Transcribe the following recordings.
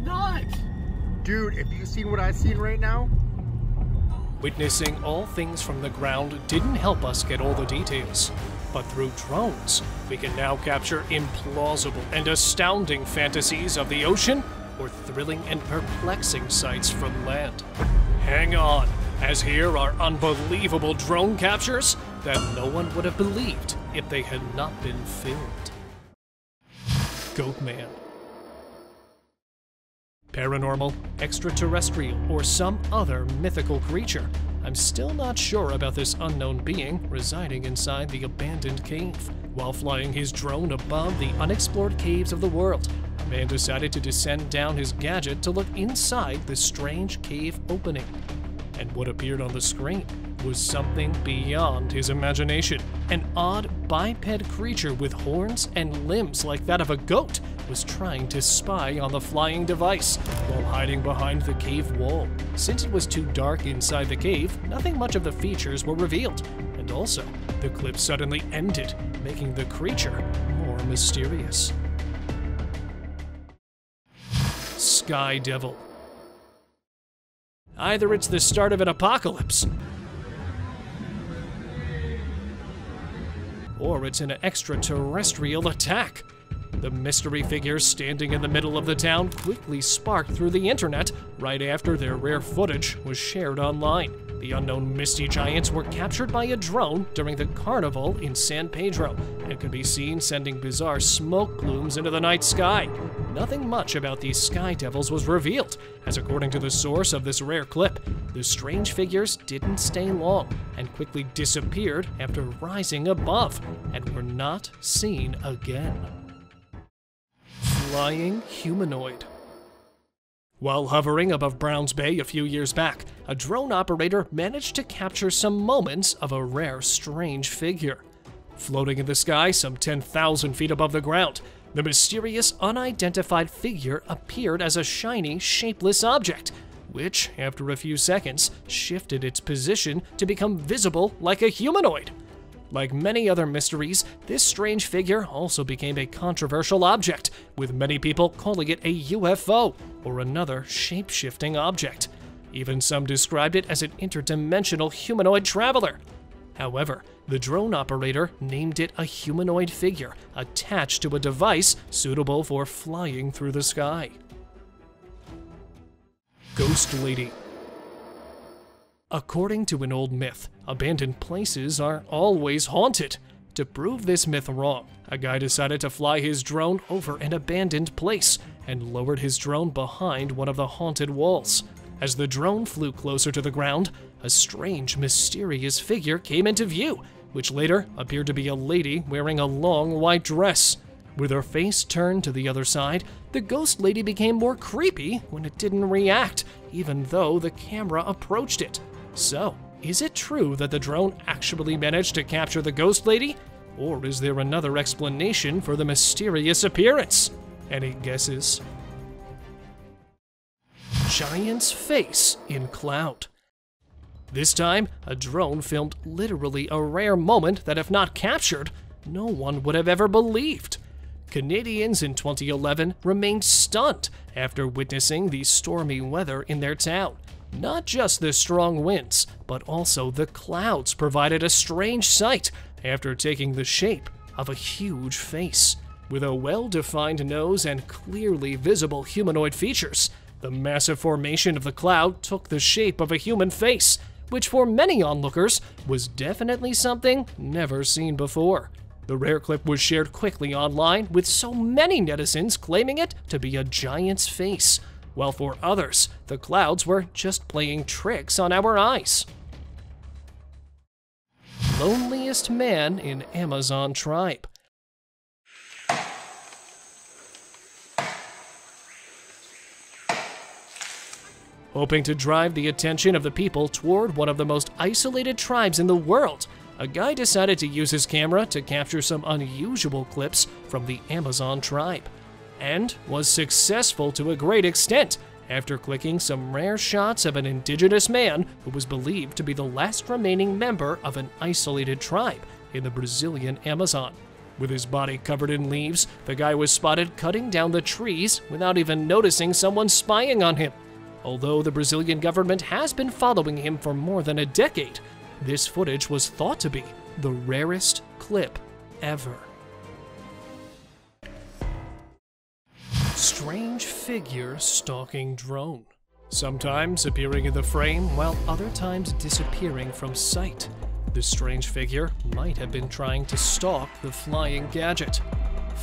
not! Dude, if you've seen what I've seen right now... Witnessing all things from the ground didn't help us get all the details. But through drones, we can now capture implausible and astounding fantasies of the ocean or thrilling and perplexing sights from land. Hang on, as here are unbelievable drone captures that no one would have believed if they had not been filmed. Goatman. Paranormal, extraterrestrial, or some other mythical creature. I'm still not sure about this unknown being residing inside the abandoned cave. While flying his drone above the unexplored caves of the world, a man decided to descend down his gadget to look inside the strange cave opening. And what appeared on the screen was something beyond his imagination. An odd biped creature with horns and limbs like that of a goat was trying to spy on the flying device while hiding behind the cave wall. Since it was too dark inside the cave, nothing much of the features were revealed, and also, the clip suddenly ended, making the creature more mysterious. Sky Devil. Either it's the start of an apocalypse, or it's an extraterrestrial attack. The mystery figures standing in the middle of the town quickly sparked through the internet right after their rare footage was shared online. The unknown misty giants were captured by a drone during the carnival in San Pedro and could be seen sending bizarre smoke plumes into the night sky. Nothing much about these sky devils was revealed, as according to the source of this rare clip, the strange figures didn't stay long and quickly disappeared after rising above and were not seen again. Flying humanoid. While hovering above Browns Bay a few years back, a drone operator managed to capture some moments of a rare, strange figure. Floating in the sky some 10,000 feet above the ground, the mysterious, unidentified figure appeared as a shiny, shapeless object, which, after a few seconds, shifted its position to become visible like a humanoid. Like many other mysteries, this strange figure also became a controversial object, with many people calling it a UFO or another shape-shifting object. Even some described it as an interdimensional humanoid traveler. However, the drone operator named it a humanoid figure attached to a device suitable for flying through the sky. Ghost Lady. According to an old myth, abandoned places are always haunted. To prove this myth wrong, a guy decided to fly his drone over an abandoned place and lowered his drone behind one of the haunted walls. As the drone flew closer to the ground, a strange, mysterious figure came into view, which later appeared to be a lady wearing a long white dress. With her face turned to the other side, the ghost lady became more creepy when it didn't react, even though the camera approached it. So, is it true that the drone actually managed to capture the ghost lady? Or is there another explanation for the mysterious appearance? Any guesses? Giant's face in cloud. This time, a drone filmed literally a rare moment that, if not captured, no one would have ever believed. Canadians in 2011 remained stunned after witnessing the stormy weather in their town. Not just the strong winds, but also the clouds provided a strange sight after taking the shape of a huge face. With a well-defined nose and clearly visible humanoid features, the massive formation of the cloud took the shape of a human face, which for many onlookers was definitely something never seen before. The rare clip was shared quickly online, with so many netizens claiming it to be a giant's face, while for others, the clouds were just playing tricks on our eyes. Loneliest man in Amazon tribe. Hoping to drive the attention of the people toward one of the most isolated tribes in the world, a guy decided to use his camera to capture some unusual clips from the Amazon tribe, and was successful to a great extent after clicking some rare shots of an indigenous man who was believed to be the last remaining member of an isolated tribe in the Brazilian Amazon. With his body covered in leaves, the guy was spotted cutting down the trees without even noticing someone spying on him. Although the Brazilian government has been following him for more than a decade, this footage was thought to be the rarest clip ever. Strange figure stalking drone. Sometimes appearing in the frame, while other times disappearing from sight. The strange figure might have been trying to stalk the flying gadget.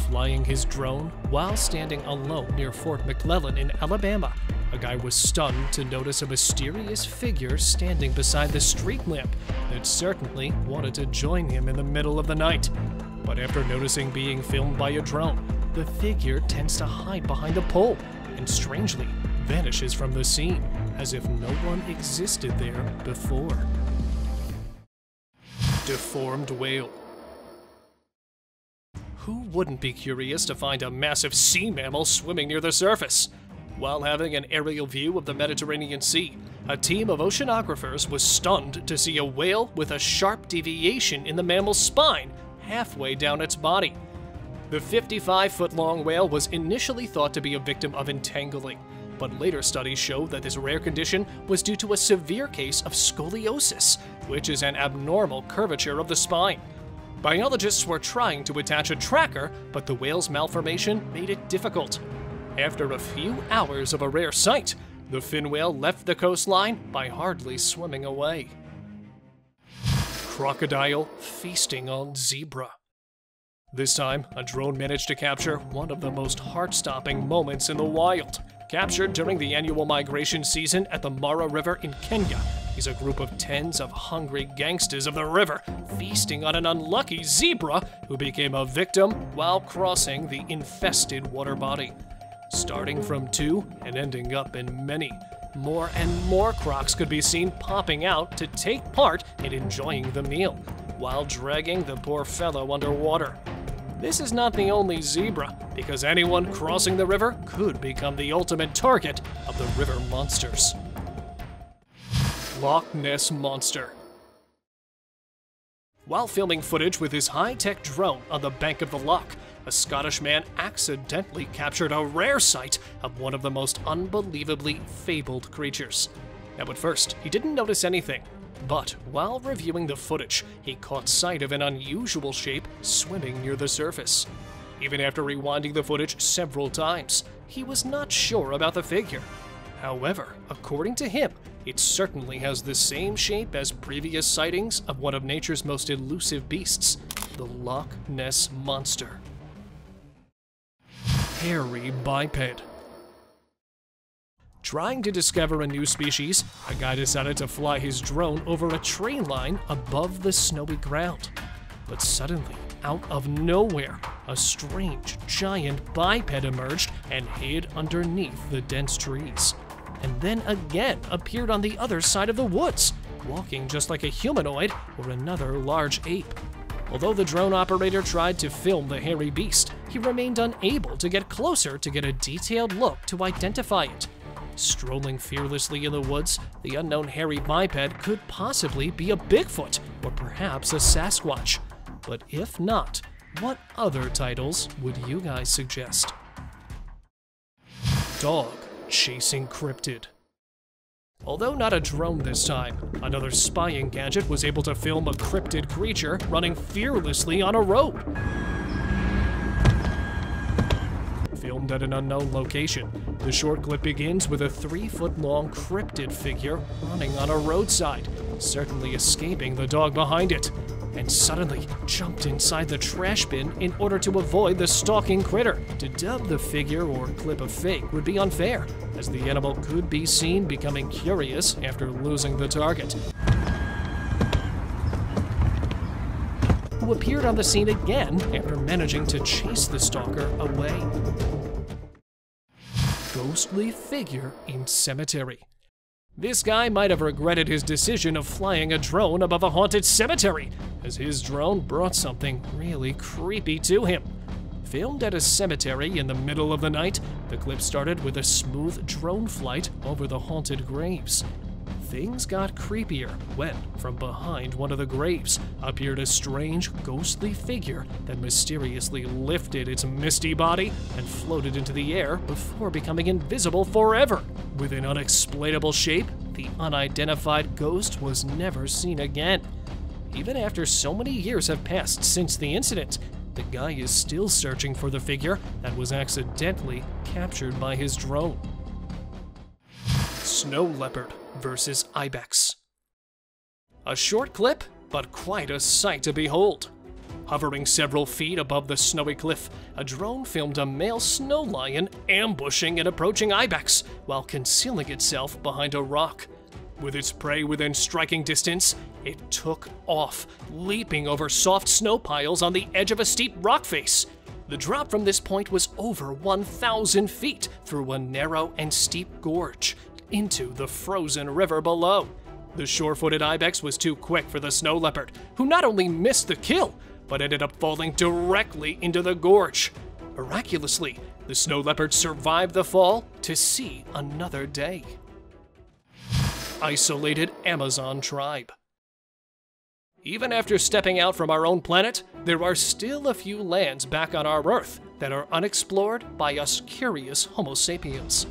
Flying his drone while standing alone near Fort McClellan in Alabama, a guy was stunned to notice a mysterious figure standing beside the street lamp that certainly wanted to join him in the middle of the night. But after noticing being filmed by a drone, the figure tends to hide behind a pole and strangely vanishes from the scene as if no one existed there before. Deformed whale. Who wouldn't be curious to find a massive sea mammal swimming near the surface? While having an aerial view of the Mediterranean Sea, a team of oceanographers was stunned to see a whale with a sharp deviation in the mammal's spine halfway down its body. The 55-foot-long whale was initially thought to be a victim of entangling, but later studies showed that this rare condition was due to a severe case of scoliosis, which is an abnormal curvature of the spine. Biologists were trying to attach a tracker, but the whale's malformation made it difficult. After a few hours of a rare sight, the fin whale left the coastline by hardly swimming away. Crocodile feasting on zebra. This time, a drone managed to capture one of the most heart-stopping moments in the wild. Captured during the annual migration season at the Mara River in Kenya is a group of tens of hungry gangsters of the river feasting on an unlucky zebra who became a victim while crossing the infested water body. Starting from 2 and ending up in many, more and more crocs could be seen popping out to take part in enjoying the meal, while dragging the poor fellow underwater. This is not the only zebra, because anyone crossing the river could become the ultimate target of the river monsters. Loch Ness Monster. While filming footage with his high-tech drone on the bank of the loch, a Scottish man accidentally captured a rare sight of one of the most unbelievably fabled creatures. Now at first, he didn't notice anything, but while reviewing the footage, he caught sight of an unusual shape swimming near the surface. Even after rewinding the footage several times, he was not sure about the figure. However, according to him, it certainly has the same shape as previous sightings of one of nature's most elusive beasts, the Loch Ness Monster. Hairy biped. Trying to discover a new species, a guy decided to fly his drone over a tree line above the snowy ground. But suddenly, out of nowhere, a strange, giant biped emerged and hid underneath the dense trees. And then again appeared on the other side of the woods, walking just like a humanoid or another large ape. Although the drone operator tried to film the hairy beast, he remained unable to get closer to get a detailed look to identify it. Strolling fearlessly in the woods, the unknown hairy biped could possibly be a Bigfoot or perhaps a Sasquatch. But if not, what other titles would you guys suggest? Dog chasing cryptid. Although not a drone this time, another spying gadget was able to film a cryptid creature running fearlessly on a road. Filmed at an unknown location, the short clip begins with a 3-foot-long cryptid figure running on a roadside, certainly escaping the dog behind it, and suddenly jumped inside the trash bin in order to avoid the stalking critter. To dub the figure or clip a fake would be unfair, as the animal could be seen becoming curious after losing the target, who appeared on the scene again after managing to chase the stalker away. Ghostly figure in cemetery. This guy might have regretted his decision of flying a drone above a haunted cemetery, as his drone brought something really creepy to him. Filmed at a cemetery in the middle of the night, the clip started with a smooth drone flight over the haunted graves. Things got creepier when, from behind one of the graves, appeared a strange, ghostly figure that mysteriously lifted its misty body and floated into the air before becoming invisible forever. With an unexplainable shape, the unidentified ghost was never seen again. Even after so many years have passed since the incident, the guy is still searching for the figure that was accidentally captured by his drone. Snow leopard versus IBEX. A short clip, but quite a sight to behold. Hovering several feet above the snowy cliff, a drone filmed a male snow lion ambushing an approaching IBEX while concealing itself behind a rock. With its prey within striking distance, it took off, leaping over soft snow piles on the edge of a steep rock face. The drop from this point was over 1,000 feet through a narrow and steep gorge into the frozen river below. The sure-footed IBEX was too quick for the snow leopard, who not only missed the kill, but ended up falling directly into the gorge. Miraculously, the snow leopard survived the fall to see another day. Isolated Amazon tribe. Even after stepping out from our own planet, there are still a few lands back on our Earth that are unexplored by us curious Homo sapiens.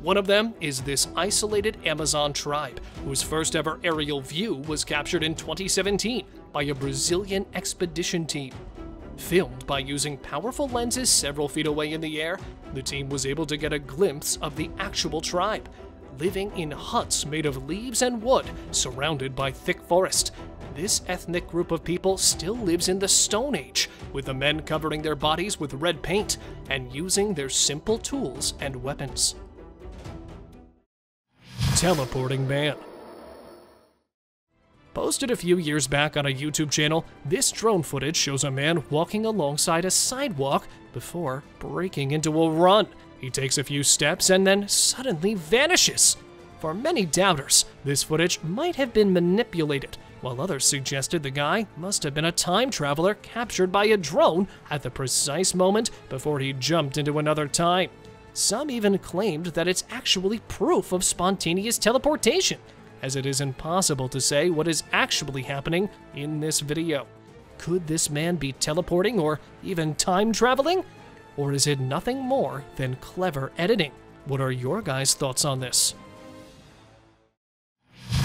One of them is this isolated Amazon tribe, whose first ever aerial view was captured in 2017 by a Brazilian expedition team. Filmed by using powerful lenses several feet away in the air, the team was able to get a glimpse of the actual tribe, living in huts made of leaves and wood, surrounded by thick forest. This ethnic group of people still lives in the Stone Age, with the men covering their bodies with red paint and using their simple tools and weapons. Teleporting man. Posted a few years back on a YouTube channel, this drone footage shows a man walking alongside a sidewalk before breaking into a run. He takes a few steps and then suddenly vanishes. For many doubters, this footage might have been manipulated, while others suggested the guy must have been a time traveler captured by a drone at the precise moment before he jumped into another time. Some even claimed that it's actually proof of spontaneous teleportation, as it is impossible to say what is actually happening in this video. Could this man be teleporting or even time traveling? Or is it nothing more than clever editing? What are your guys' thoughts on this?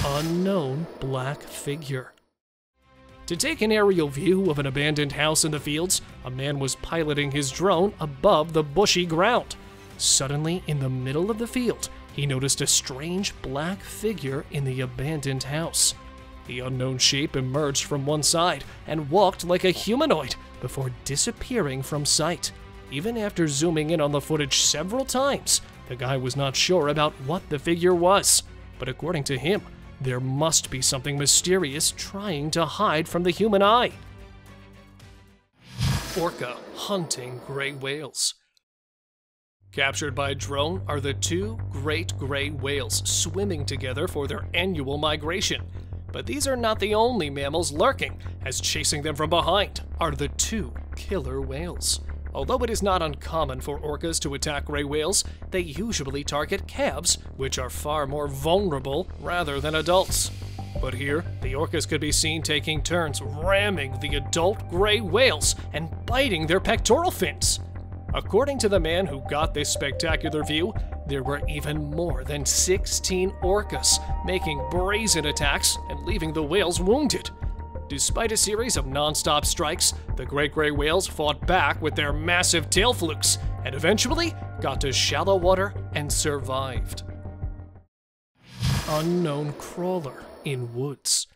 Unknown black figure. To take an aerial view of an abandoned house in the fields, a man was piloting his drone above the bushy ground. Suddenly, in the middle of the field, he noticed a strange black figure in the abandoned house. The unknown shape emerged from one side and walked like a humanoid before disappearing from sight. Even after zooming in on the footage several times, the guy was not sure about what the figure was. But according to him, there must be something mysterious trying to hide from the human eye. Orca hunting gray whales. Captured by drone are the two great gray whales swimming together for their annual migration. But these are not the only mammals lurking, as chasing them from behind are the two killer whales. Although it is not uncommon for orcas to attack gray whales, they usually target calves, which are far more vulnerable rather than adults. But here, the orcas could be seen taking turns ramming the adult gray whales and biting their pectoral fins. According to the man who got this spectacular view, there were even more than 16 orcas making brazen attacks and leaving the whales wounded. Despite a series of non-stop strikes, the great gray whales fought back with their massive tail flukes and eventually got to shallow water and survived. Unknown crawler in woods.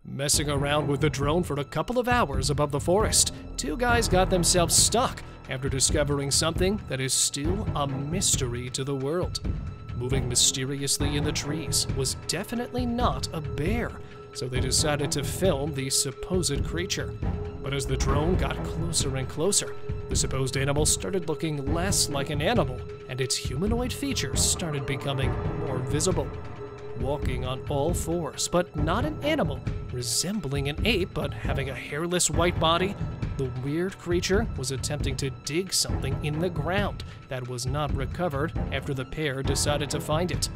Messing around with the drone for a couple of hours above the forest, two guys got themselves stuck after discovering something that is still a mystery to the world. Moving mysteriously in the trees was definitely not a bear, so they decided to film the supposed creature. But as the drone got closer and closer, the supposed animal started looking less like an animal, and its humanoid features started becoming more visible. Walking on all fours, but not an animal, resembling an ape but having a hairless white body, the weird creature was attempting to dig something in the ground that was not recovered after the pair decided to find it.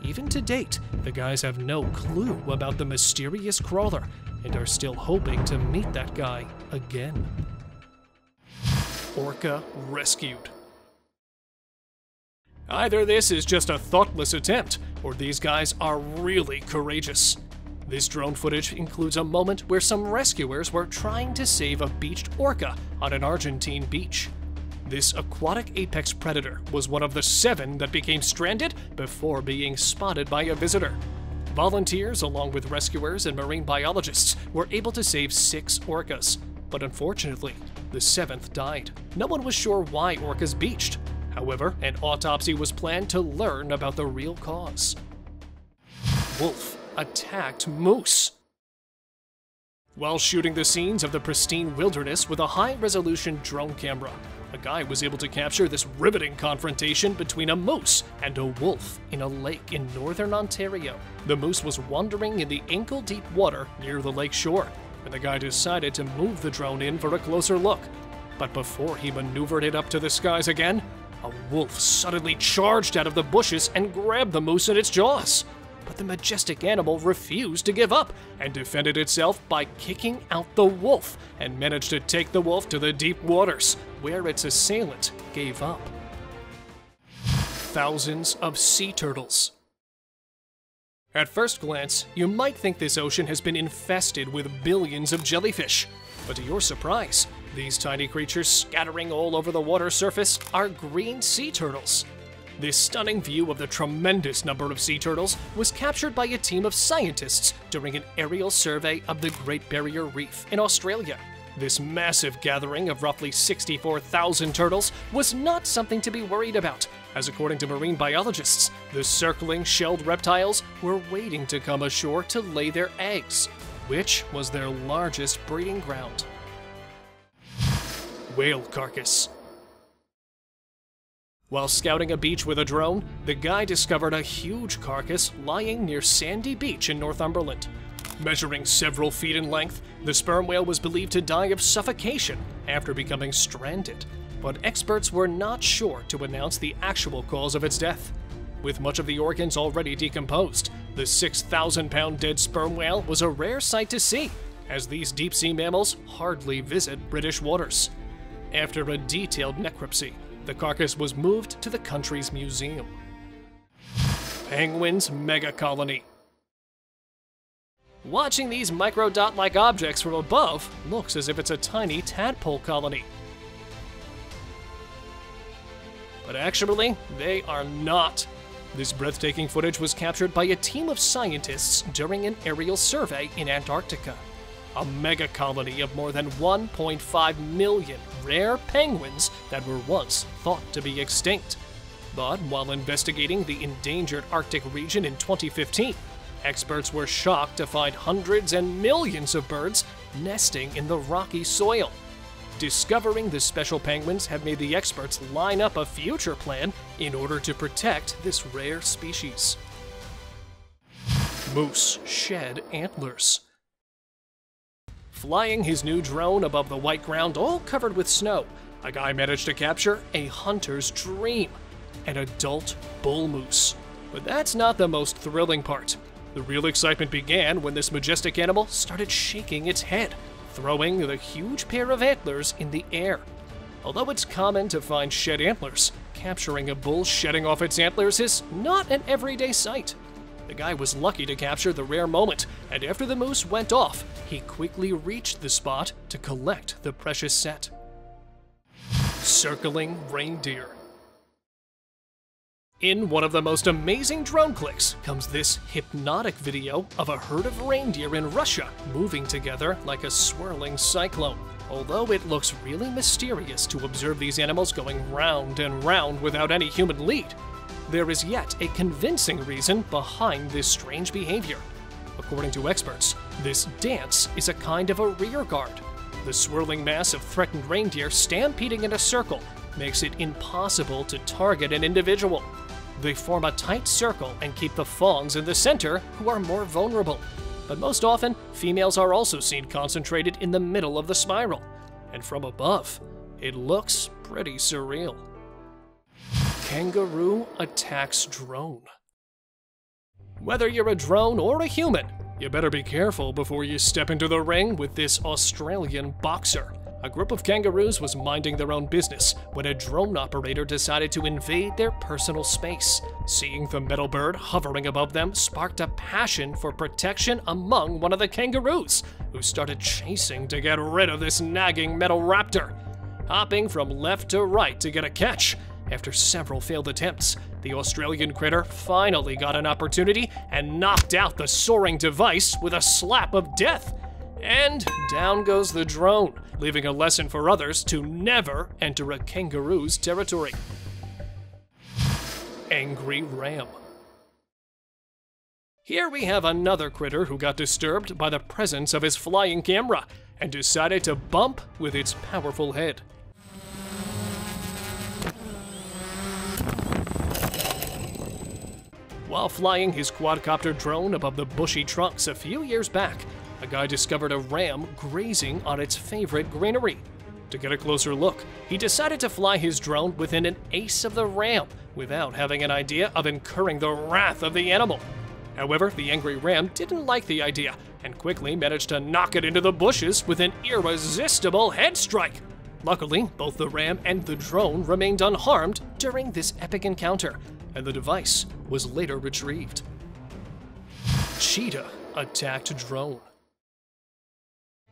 Even to date, the guys have no clue about the mysterious crawler and are still hoping to meet that guy again. Orca rescued. Either this is just a thoughtless attempt, or these guys are really courageous. This drone footage includes a moment where some rescuers were trying to save a beached orca on an Argentine beach. This aquatic apex predator was one of the 7 that became stranded before being spotted by a visitor. Volunteers, along with rescuers and marine biologists, were able to save 6 orcas, but unfortunately, the 7th died. No one was sure why orcas beached. However, an autopsy was planned to learn about the real cause. Wolf attacked moose. While shooting the scenes of the pristine wilderness with a high-resolution drone camera, a guy was able to capture this riveting confrontation between a moose and a wolf in a lake in northern Ontario. The moose was wandering in the ankle-deep water near the lake shore, and the guy decided to move the drone in for a closer look. But before he maneuvered it up to the skies again, a wolf suddenly charged out of the bushes and grabbed the moose in its jaws. But the majestic animal refused to give up and defended itself by kicking out the wolf and managed to take the wolf to the deep waters, where its assailant gave up. Thousands of sea turtles. At first glance, you might think this ocean has been infested with billions of jellyfish. But to your surprise, these tiny creatures scattering all over the water surface are green sea turtles. This stunning view of the tremendous number of sea turtles was captured by a team of scientists during an aerial survey of the Great Barrier Reef in Australia. This massive gathering of roughly 64,000 turtles was not something to be worried about, as according to marine biologists, the circling shelled reptiles were waiting to come ashore to lay their eggs, which was their largest breeding ground. Whale carcass. While scouting a beach with a drone, the guy discovered a huge carcass lying near Sandy Beach in Northumberland. Measuring several feet in length, the sperm whale was believed to die of suffocation after becoming stranded, but experts were not sure to announce the actual cause of its death. With much of the organs already decomposed, the 6,000-pound dead sperm whale was a rare sight to see, as these deep-sea mammals hardly visit British waters. After a detailed necropsy, the carcass was moved to the country's museum. Penguins' megacolony. Watching these microdot-like objects from above looks as if it's a tiny tadpole colony. But actually, they are not. This breathtaking footage was captured by a team of scientists during an aerial survey in Antarctica. A megacolony of more than 1.5 million rare penguins that were once thought to be extinct. But while investigating the endangered Arctic region in 2015, experts were shocked to find hundreds and millions of birds nesting in the rocky soil. Discovering the special penguins have made the experts line up a future plan in order to protect this rare species. Moose shed antlers. Flying his new drone above the white ground all covered with snow, a guy managed to capture a hunter's dream, an adult bull moose. But that's not the most thrilling part. The real excitement began when this majestic animal started shaking its head, throwing the huge pair of antlers in the air. Although it's common to find shed antlers, capturing a bull shedding off its antlers is not an everyday sight. The guy was lucky to capture the rare moment, and after the moose went off, he quickly reached the spot to collect the precious set. Circling reindeer. In one of the most amazing drone clicks comes this hypnotic video of a herd of reindeer in Russia moving together like a swirling cyclone. Although it looks really mysterious to observe these animals going round and round without any human lead, there is yet a convincing reason behind this strange behavior. According to experts, this dance is a kind of a rear guard. The swirling mass of threatened reindeer stampeding in a circle makes it impossible to target an individual. They form a tight circle and keep the fawns in the center, who are more vulnerable. But most often, females are also seen concentrated in the middle of the spiral. And from above, it looks pretty surreal. Kangaroo attacks drone. Whether you're a drone or a human, you better be careful before you step into the ring with this Australian boxer. A group of kangaroos was minding their own business when a drone operator decided to invade their personal space. Seeing the metal bird hovering above them sparked a passion for protection among one of the kangaroos, who started chasing to get rid of this nagging metal raptor. Hopping from left to right to get a catch, after several failed attempts, the Australian critter finally got an opportunity and knocked out the soaring device with a slap of death. And down goes the drone, leaving a lesson for others to never enter a kangaroo's territory. Angry ram. Here we have another critter who got disturbed by the presence of his flying camera and decided to bump with its powerful head. While flying his quadcopter drone above the bushy trunks a few years back, a guy discovered a ram grazing on its favorite greenery. To get a closer look, he decided to fly his drone within an ace of the ram without having an idea of incurring the wrath of the animal. However, the angry ram didn't like the idea and quickly managed to knock it into the bushes with an irresistible head strike. Luckily, both the ram and the drone remained unharmed during this epic encounter, and the device was later retrieved. Cheetah attacked drone.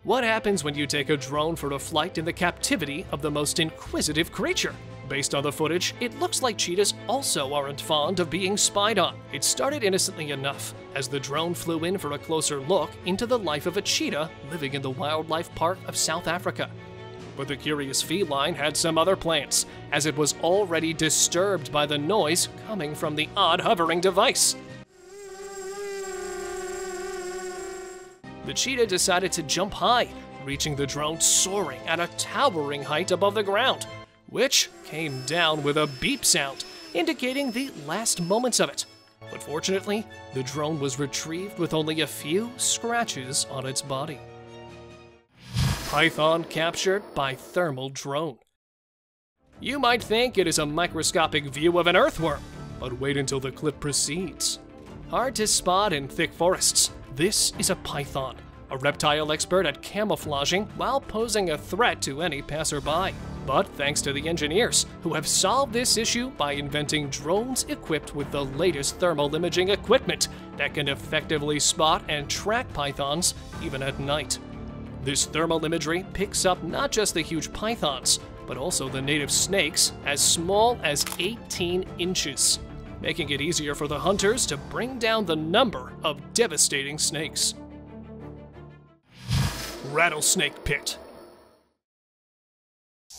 What happens when you take a drone for a flight in the captivity of the most inquisitive creature? Based on the footage, it looks like cheetahs also aren't fond of being spied on. It started innocently enough, as the drone flew in for a closer look into the life of a cheetah living in the wildlife park of South Africa. But the curious feline had some other plans, as it was already disturbed by the noise coming from the odd hovering device. The cheetah decided to jump high, reaching the drone soaring at a towering height above the ground, which came down with a beep sound, indicating the last moments of it. But fortunately, the drone was retrieved with only a few scratches on its body. Python captured by thermal drone. You might think it is a microscopic view of an earthworm, but wait until the clip proceeds. Hard to spot in thick forests, this is a python, a reptile expert at camouflaging while posing a threat to any passerby. But thanks to the engineers, who have solved this issue by inventing drones equipped with the latest thermal imaging equipment that can effectively spot and track pythons even at night. This thermal imagery picks up not just the huge pythons, but also the native snakes as small as 18 inches, making it easier for the hunters to bring down the number of devastating snakes. Rattlesnake pit.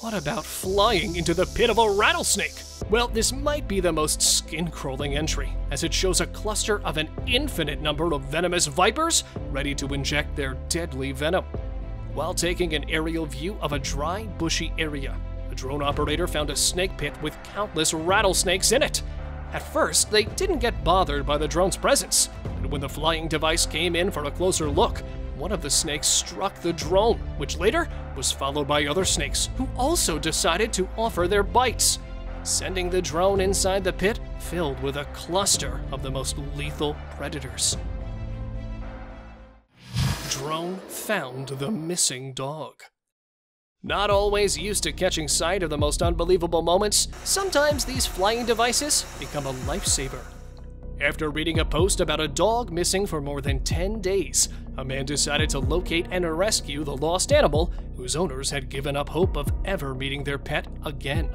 What about flying into the pit of a rattlesnake? Well, this might be the most skin-crawling entry, as it shows a cluster of an infinite number of venomous vipers ready to inject their deadly venom. While taking an aerial view of a dry, bushy area, a drone operator found a snake pit with countless rattlesnakes in it. At first, they didn't get bothered by the drone's presence, but when the flying device came in for a closer look, one of the snakes struck the drone, which later was followed by other snakes who also decided to offer their bites, sending the drone inside the pit filled with a cluster of the most lethal predators. Drone found the missing dog. Not always used to catching sight of the most unbelievable moments, sometimes these flying devices become a lifesaver. After reading a post about a dog missing for more than 10 days, a man decided to locate and rescue the lost animal whose owners had given up hope of ever meeting their pet again.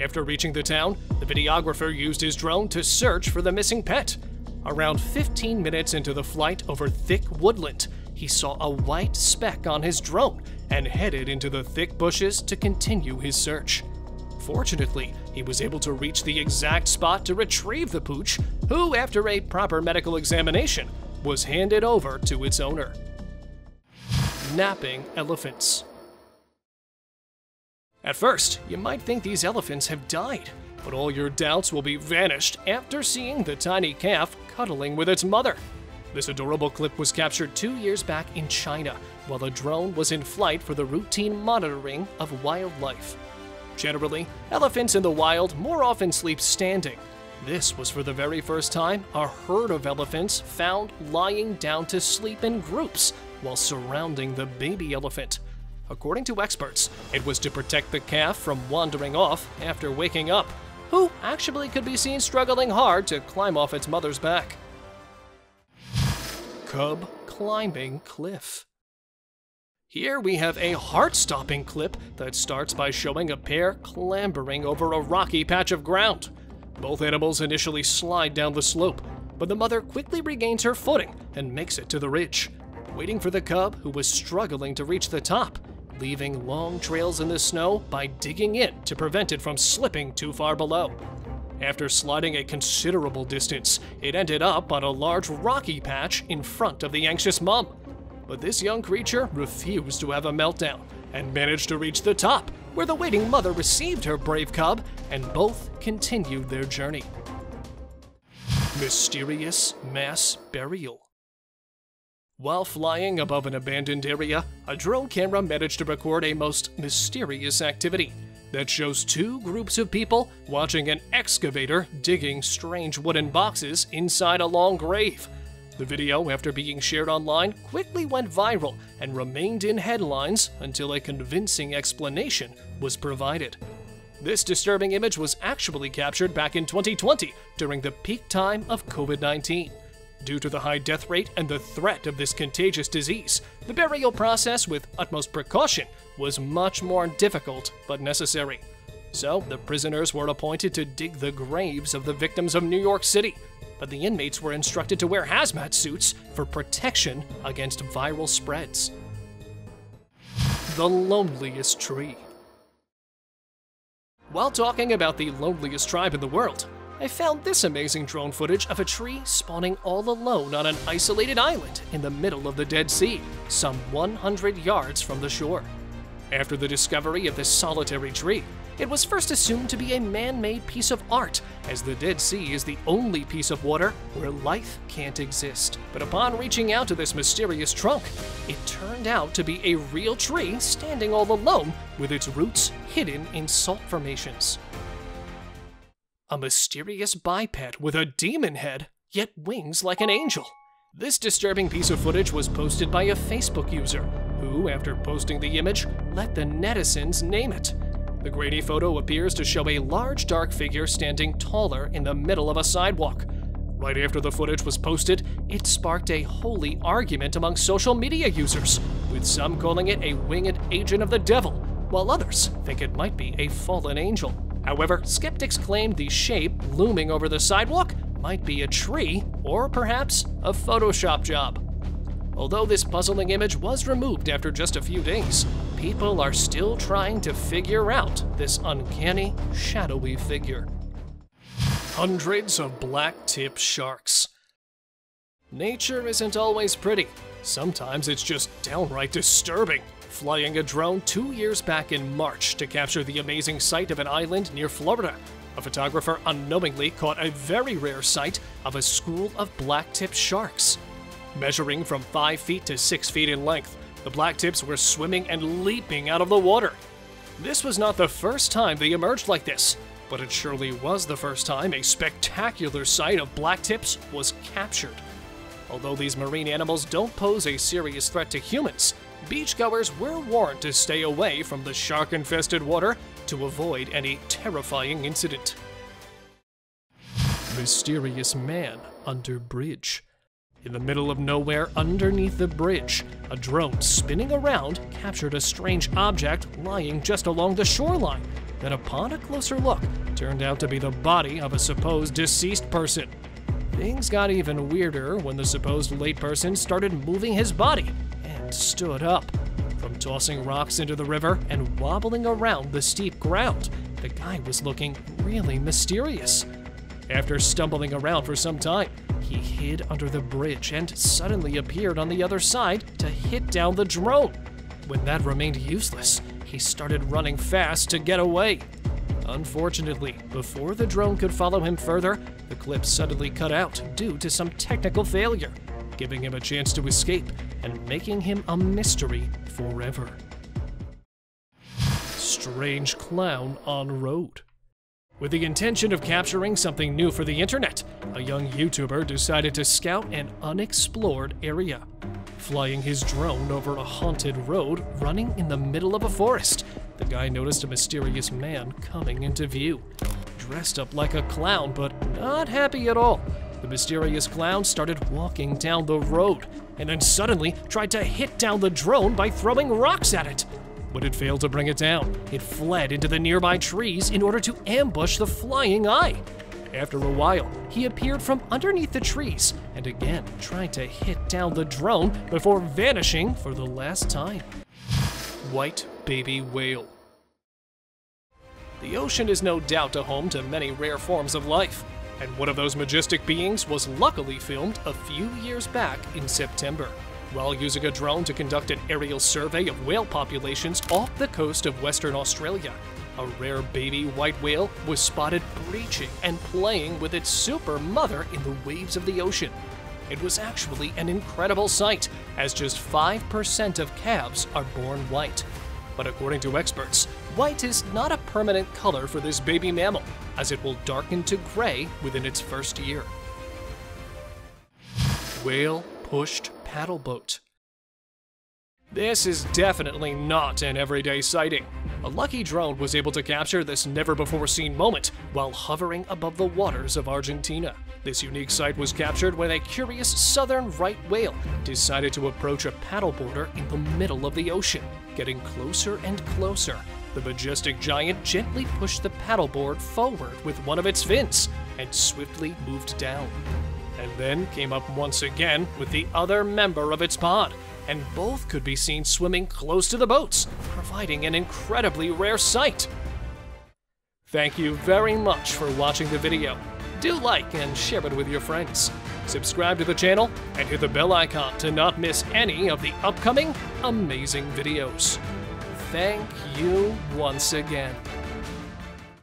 After reaching the town, the videographer used his drone to search for the missing pet. Around 15 minutes into the flight over thick woodland, he saw a white speck on his drone and headed into the thick bushes to continue his search. Fortunately, he was able to reach the exact spot to retrieve the pooch, who, after a proper medical examination, was handed over to its owner. Napping elephants. At first, you might think these elephants have died, but all your doubts will be vanished after seeing the tiny calf cuddling with its mother. This adorable clip was captured 2 years back in China, while a drone was in flight for the routine monitoring of wildlife. Generally, elephants in the wild more often sleep standing. This was for the very first time a herd of elephants found lying down to sleep in groups while surrounding the baby elephant. According to experts, it was to protect the calf from wandering off after waking up, who actually could be seen struggling hard to climb off its mother's back. Cub climbing cliff. Here we have a heart-stopping clip that starts by showing a pair clambering over a rocky patch of ground. Both animals initially slide down the slope, but the mother quickly regains her footing and makes it to the ridge, waiting for the cub who was struggling to reach the top, leaving long trails in the snow by digging in to prevent it from slipping too far below. After sliding a considerable distance, it ended up on a large rocky patch in front of the anxious mom. But this young creature refused to have a meltdown and managed to reach the top, where the waiting mother received her brave cub and both continued their journey. Mysterious mass burial. While flying above an abandoned area, a drone camera managed to record a most mysterious activity that shows two groups of people watching an excavator digging strange wooden boxes inside a long grave. The video, after being shared online, quickly went viral and remained in headlines until a convincing explanation was provided. This disturbing image was actually captured back in 2020 during the peak time of COVID-19. Due to the high death rate and the threat of this contagious disease, the burial process with utmost precaution was much more difficult but necessary. So, the prisoners were appointed to dig the graves of the victims of New York City, but the inmates were instructed to wear hazmat suits for protection against viral spreads. The loneliest tree. While talking about the loneliest tribe in the world, I found this amazing drone footage of a tree spawning all alone on an isolated island in the middle of the Dead Sea, some 100 yards from the shore. After the discovery of this solitary tree, it was first assumed to be a man-made piece of art, as the Dead Sea is the only piece of water where life can't exist. But upon reaching out to this mysterious trunk, it turned out to be a real tree standing all alone with its roots hidden in salt formations. A mysterious biped with a demon head, yet wings like an angel. This disturbing piece of footage was posted by a Facebook user, who, after posting the image, let the netizens name it. The grainy photo appears to show a large dark figure standing taller in the middle of a sidewalk. Right after the footage was posted, it sparked a holy argument among social media users, with some calling it a winged agent of the devil, while others think it might be a fallen angel. However, skeptics claimed the shape looming over the sidewalk might be a tree or perhaps a Photoshop job. Although this puzzling image was removed after just a few days, people are still trying to figure out this uncanny, shadowy figure. Hundreds of black-tip sharks. Nature isn't always pretty. Sometimes it's just downright disturbing. Flying a drone 2 years back in March to capture the amazing sight of an island near Florida, a photographer unknowingly caught a very rare sight of a school of black-tip sharks. Measuring from 5 feet to 6 feet in length, the blacktips were swimming and leaping out of the water. This was not the first time they emerged like this, but it surely was the first time a spectacular sight of blacktips was captured. Although these marine animals don't pose a serious threat to humans, beachgoers were warned to stay away from the shark-infested water to avoid any terrifying incident. Mysterious man under bridge. In the middle of nowhere underneath the bridge, a drone spinning around captured a strange object lying just along the shoreline that, upon a closer look, turned out to be the body of a supposed deceased person. Things got even weirder when the supposed late person started moving his body and stood up. From tossing rocks into the river and wobbling around the steep ground, the guy was looking really mysterious. After stumbling around for some time, he hid under the bridge and suddenly appeared on the other side to hit down the drone. When that remained useless, he started running fast to get away. Unfortunately, before the drone could follow him further, the clip suddenly cut out due to some technical failure, giving him a chance to escape and making him a mystery forever. Strange clown on road. With the intention of capturing something new for the internet, a young YouTuber decided to scout an unexplored area. Flying his drone over a haunted road running in the middle of a forest, the guy noticed a mysterious man coming into view. Dressed up like a clown, but not happy at all. The mysterious clown started walking down the road, and then suddenly tried to hit down the drone by throwing rocks at it. But it failed to bring it down. It fled into the nearby trees in order to ambush the flying eye. After a while, he appeared from underneath the trees and again tried to hit down the drone before vanishing for the last time. White baby whale. The ocean is no doubt a home to many rare forms of life, and one of those majestic beings was luckily filmed a few years back in September, while using a drone to conduct an aerial survey of whale populations off the coast of Western Australia. A rare baby white whale was spotted breaching and playing with its super mother in the waves of the ocean. It was actually an incredible sight, as just 5% of calves are born white. But according to experts, white is not a permanent color for this baby mammal, as it will darken to gray within its first year. Whale-pushed paddle boat. This is definitely not an everyday sighting. A lucky drone was able to capture this never-before-seen moment while hovering above the waters of Argentina. This unique sight was captured when a curious southern right whale decided to approach a paddleboarder in the middle of the ocean. Getting closer and closer, the majestic giant gently pushed the paddleboard forward with one of its fins and swiftly moved down. And then came up once again with the other member of its pod, and both could be seen swimming close to the boats, providing an incredibly rare sight. Thank you very much for watching the video. Do like and share it with your friends. Subscribe to the channel and hit the bell icon to not miss any of the upcoming amazing videos. Thank you once again.